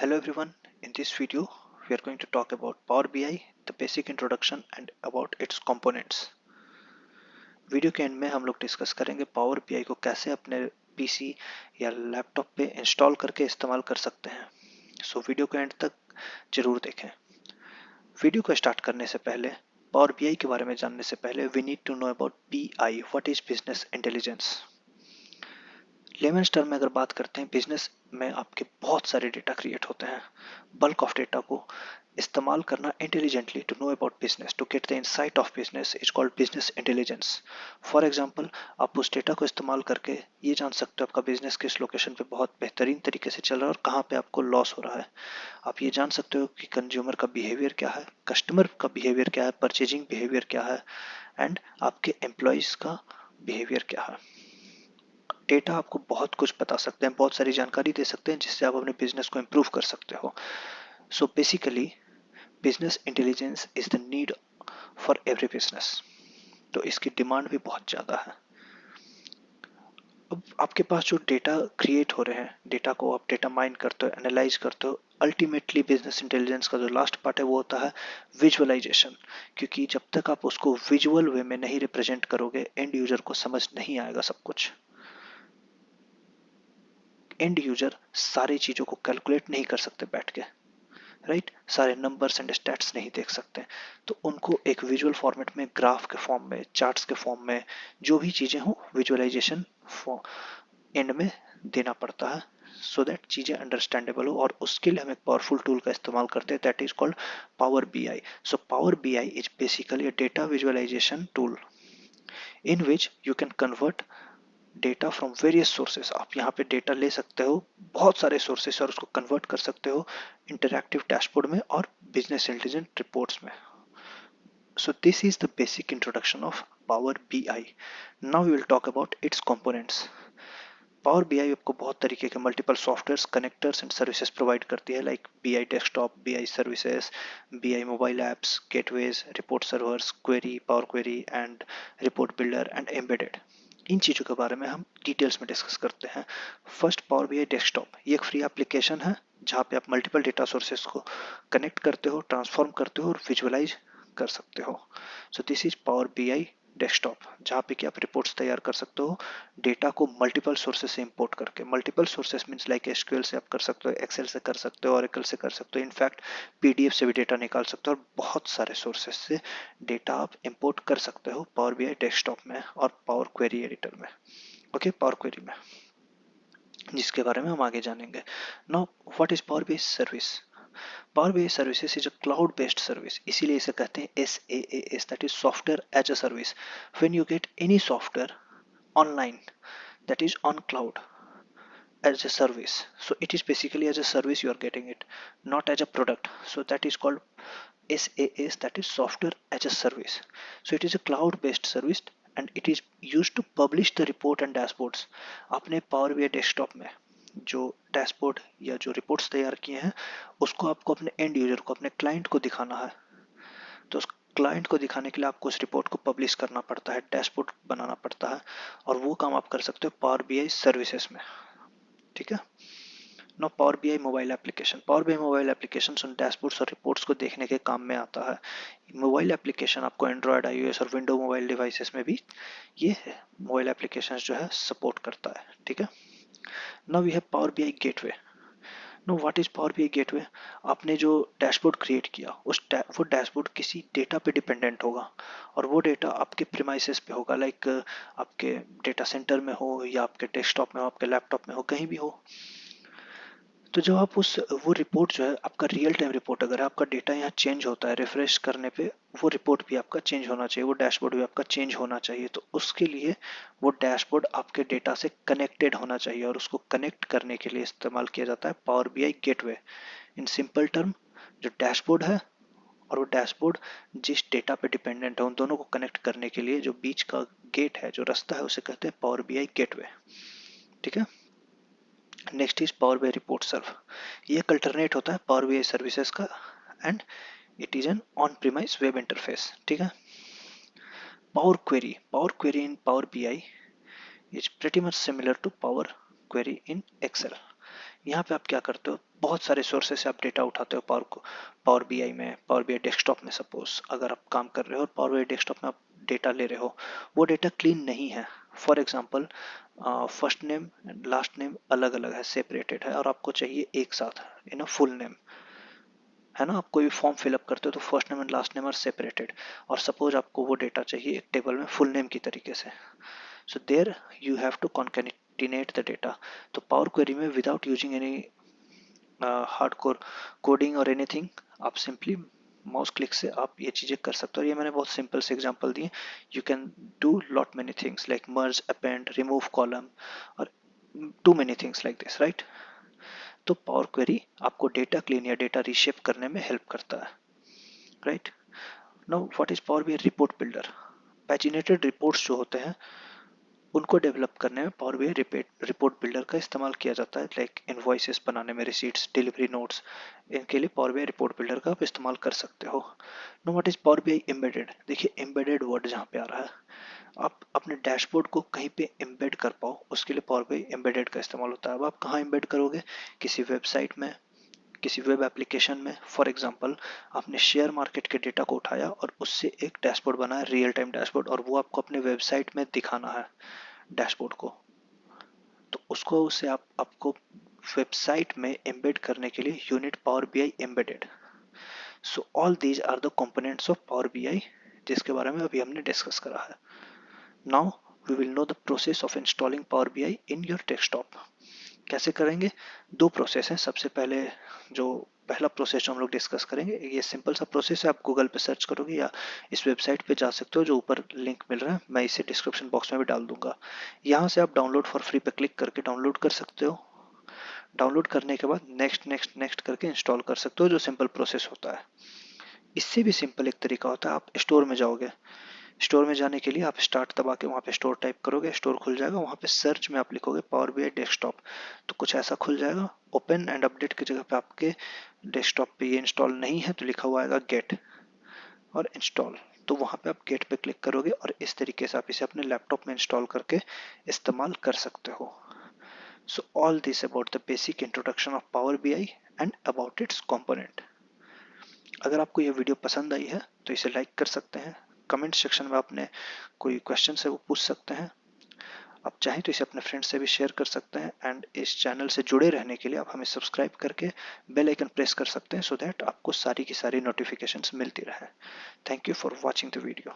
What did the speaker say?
Hello everyone, in this video we are going to talk about Power BI, the basic introduction and about its components. Video के and में हम लोग discuss करेंगे power BI को कैसे अपने PC या लैपटॉप पे इंस्टॉल करके इस्तेमाल कर सकते हैं। सो वीडियो को एंड तक जरूर देखें। वीडियो को स्टार्ट करने से पहले पावर बीआई के बारे में जानने से पहले we need to know about BI, what is business intelligence. Layman's term में अगर बात करते हैं, बिजनेस में आपके बहुत सारे डेटा क्रिएट होते हैं। बल्क ऑफ डेटा को इस्तेमाल करना intelligently to know about business, to get the insight of business is called business intelligence. For example, आप उस डेटा को इस्तेमाल करके ये जान सकते हो आपका बिजनेस किस लोकेशन पे बहुत बेहतरीन तरीके से चल रहा है और कहाँ पे आपको लॉस हो रहा है। आप ये जान सकते हो कि कंज्यूमर का बिहेवियर क्या है, कस्टमर का बिहेवियर क्या है, परचेजिंग बिहेवियर क्या है एंड आपके एम्प्लॉयज़ का बिहेवियर क्या है। डेटा आपको बहुत कुछ बता सकते हैं, बहुत सारी जानकारी दे सकते हैं जिससे आप अपने बिजनेस को इम्प्रूव कर सकते हो। So basically business intelligence is the need for every business. तो इसकी डिमांड भी बहुत ज़्यादा है। अब आपके पास जो डेटा क्रिएट हो रहे हैं, डेटा को आप डेटा माइन करते हो, एनालाइज करते हो, अल्टीमेटली बिजनेस इंटेलिजेंस का जो लास्ट पार्ट है वो होता है विजुअलाइजेशन। क्योंकि जब तक आप उसको विजुअल वे में नहीं रिप्रेजेंट करोगे, एंड यूजर को समझ नहीं आएगा सब कुछ। एंड यूजर सारी चीज़ों को कैलकुलेट नहीं कर सकते बैठ के, राइट? सारे नंबर्स एंड स्टैट्स नहीं देख सकते। तो उनको एक विजुअल फॉर्मेट में, ग्राफ के फॉर्म में, चार्ट्स के फॉर्म में, जो भी चीज़ें हो विजुअलाइजेशन एंड में देना पड़ता है, सो दैट चीज़ें अंडरस्टैंडेबल हो। और उसके लिए हम एक पावरफुल टूल का इस्तेमाल करते हैं, that is called power B I. So power B I is basically a data visualization tool in which you can convert data from various sources. आप यहाँ पे डेटा ले सकते हो बहुत सारे सोर्सेस और उसको कन्वर्ट कर सकते हो इंटरैक्टिव डैशबोर्ड में और बिजनेस इंटेलिजेंस रिपोर्ट्स में। So this is the basic introduction of Power BI. Now we will talk about its components. Power B I आपको बहुत तरीके के multiple software, connectors and services provide करती है, like B I desktop, B I services, B I mobile apps, gateways, report servers, query, power query and report builder and embedded. इन चीज़ों के बारे में हम डिटेल्स में डिस्कस करते हैं। First, power B I desktop. ये एक फ्री एप्लीकेशन है जहाँ पे आप मल्टीपल डेटा सोर्सेज को कनेक्ट करते हो, ट्रांसफॉर्म करते हो और विजुअलाइज कर सकते हो। So this is power B I desktop, जहाँ पे कि आप रिपोर्ट्स तैयार कर सकते हो डेटा को मल्टीपल सोर्सेज से इंपोर्ट करके। Multiple sources means like SQL से आप कर सकते हो, एक्सेल से कर सकते हो, ओरेकल से कर सकते हो, इनफैक्ट पीडीएफ से भी डेटा निकाल सकते हो और बहुत सारे सोर्सेज से डेटा आप इंपोर्ट कर सकते हो पावर बीआई डेस्कटॉप में और पावर क्वेरी एडिटर में। ओके, पावर क्वेरी में, जिसके बारे में हम आगे जानेंगे। Now what is power BI service? Power BI services is a cloud based service, इसीलिए इसे कहते हैं SaaS, that is software as a service. When you get any software online that is on cloud as a service, so it is basically as a service you are getting it, not as a product. So that is called SaaS, that is software as a service. So it is a cloud based service and it is used to publish the report and dashboards. आपने power BI desktop में जो dashboard या जो reports तैयार किए हैं उसको आपको अपने एंड यूजर को, अपने क्लाइंट को दिखाना है। तो उस क्लाइंट को दिखाने के लिए आपको उस रिपोर्ट को पब्लिश करना पड़ता है, डैशबोर्ड बनाना पड़ता है, और वो काम आप कर सकते हो पावर बीआई सर्विसेज में। ठीक है। No power BI mobile application. Power BI mobile application उन डैशबोर्ड्स और रिपोर्ट्स को देखने के काम में आता है। मोबाइल एप्लीकेशन आपको एंड्रॉयड, आईओएस और विंडो मोबाइल डिवाइसेस में भी ये मोबाइल एप्लीकेशन जो है सपोर्ट करता है। ठीक है। Now we have power BI gateway. No what is power BI gateway? आपने जो डैशबोर्ड क्रिएट किया वो डैशबोर्ड किसी डेटा पे डिपेंडेंट होगा और वो डेटा आपके प्रीमाइसेस पे होगा, लाइक आपके डेटा सेंटर में हो या आपके डेस्कटॉप में हो, आपके लैपटॉप में हो, कहीं भी हो। तो जब आप वो रिपोर्ट जो है आपका रियल टाइम रिपोर्ट, अगर आपका डेटा यहाँ चेंज होता है रिफ्रेश करने पे, वो रिपोर्ट भी आपका चेंज होना चाहिए, वो डैशबोर्ड भी आपका चेंज होना चाहिए। तो उसके लिए वो डैशबोर्ड आपके डेटा से कनेक्टेड होना चाहिए और उसको कनेक्ट करने के लिए इस्तेमाल किया जाता है power BI gateway. In simple term, जो डैशबोर्ड है और वो डैशबोर्ड जिस डेटा पे डिपेंडेंट है, उन दोनों को कनेक्ट करने के लिए जो बीच का गेट है, जो रास्ता है, उसे कहते हैं पावर बीआई गेटवे। ठीक है। Next is power BI report server. ये एक अल्टरनेट होता है पावर बीआई सर्विसेज का and it is an on premise web interface. ठीक है। Power query in power BI is pretty much similar to power query in Excel. यहाँ पे आप क्या करते हो, बहुत सारे सोर्सेस से आप डेटा उठाते हो पावर बीआई में, पावर बीआई डेस्कटॉप में सपोज अगर आप काम कर रहे हो और पावर बीआई डेस्कटॉप में आप डेटा ले रहे हो, वो डेटा क्लीन नहीं है। For example first name and last name अलग अलग है, सेपरेटेड है, और आपको चाहिए एक साथ इन फुल नेम, है ना। आप कोई भी फॉर्म फिलअप करते हो तो first name and last name are separated, और सपोज आपको वो डेटा चाहिए एक टेबल में फुल नेम की तरीके से। So there you have to concatenate the data. तो पावर क्वेरी में without using any hardcore coding और एनीथिंग, आप सिंपली माउस क्लिक से आप ये चीज़ें कर सकते हो। और ये मैंने बहुत सिंपल से एग्जांपल दिए। You can do lot many things like merge, append, remove column और to many things like this, right. तो पावर क्वेरी आपको डेटा क्लीन या डेटा रीशेप करने में हेल्प करता है, राइट। Now what is power BI report builder? Paginated reports जो होते हैं उनको डेवलप करने में पावर बीआई रिपोर्ट बिल्डर का इस्तेमाल किया जाता है, लाइक इनवॉइसेस बनाने में, रिसीट्स, डिलीवरी नोट्स, इनके लिए पावर बीआई रिपोर्ट बिल्डर का आप इस्तेमाल कर सकते हो। No what is power BI embedded? देखिए एम्बेडेड वर्ड जहाँ पे आ रहा है, आप अपने डैशबोर्ड को कहीं पे एम्बेड कर पाओ उसके लिए पावर बीआई एम्बेडेड का इस्तेमाल होता है। अब आप कहाँ एम्बेड करोगे? किसी वेबसाइट में, किसी वेब एप्लीकेशन में। फॉर एग्जांपल आपने शेयर मार्केट के डेटा को उठाया और उससे एक डैशबोर्ड बनाया, रियल टाइम डैशबोर्ड, और वो आपको अपने वेबसाइट में दिखाना है डैशबोर्ड को। तो उसको उसे आपको वेबसाइट में एम्बेड करने के लिए unit Power BI embedded. So all these are the components of Power BI जिसके बारे में अभी हमने डिस्कस करा है। Now we will know the process of installing Power BI in your desktop. कैसे करेंगे? दो प्रोसेस हैं। सबसे पहले जो पहला प्रोसेस जो हम लोग डिस्कस करेंगे, ये सिंपल सा प्रोसेस है। आप गूगल पे सर्च करोगे या इस वेबसाइट पे जा सकते हो जो ऊपर लिंक मिल रहा है, मैं इसे डिस्क्रिप्शन बॉक्स में भी डाल दूंगा। यहाँ से आप डाउनलोड फॉर फ्री पे क्लिक करके डाउनलोड कर सकते हो। डाउनलोड करने के बाद नेक्स्ट नेक्स्ट नेक्स्ट करके इंस्टॉल कर सकते हो, जो सिंपल प्रोसेस होता है। इससे भी सिंपल एक तरीका होता है, आप स्टोर में जाओगे। स्टोर में जाने के लिए आप स्टार्ट दबा के वहाँ पे स्टोर टाइप करोगे, स्टोर खुल जाएगा। वहाँ पे सर्च में आप लिखोगे पावर बीआई डेस्कटॉप, तो कुछ ऐसा खुल जाएगा। ओपन एंड अपडेट की जगह पे आपके डेस्कटॉप पे ये इंस्टॉल नहीं है तो लिखा हुआ आएगा गेट और इंस्टॉल। तो वहाँ पे आप गेट पे क्लिक करोगे और इस तरीके से आप इसे अपने लैपटॉप में इंस्टॉल करके इस्तेमाल कर सकते हो। So all this about the basic introduction of Power BI and about it's component. अगर आपको यह वीडियो पसंद आई है तो इसे लाइक कर सकते हैं। कमेंट सेक्शन में अपने कोई क्वेश्चन है वो पूछ सकते हैं। आप चाहें तो इसे अपने फ्रेंड से भी शेयर कर सकते हैं। एंड इस चैनल से जुड़े रहने के लिए आप हमें सब्सक्राइब करके बेल आइकन प्रेस कर सकते हैं, सो दैट आपको सारी की सारी नोटिफिकेशंस मिलती रहे। Thank you for watching the video.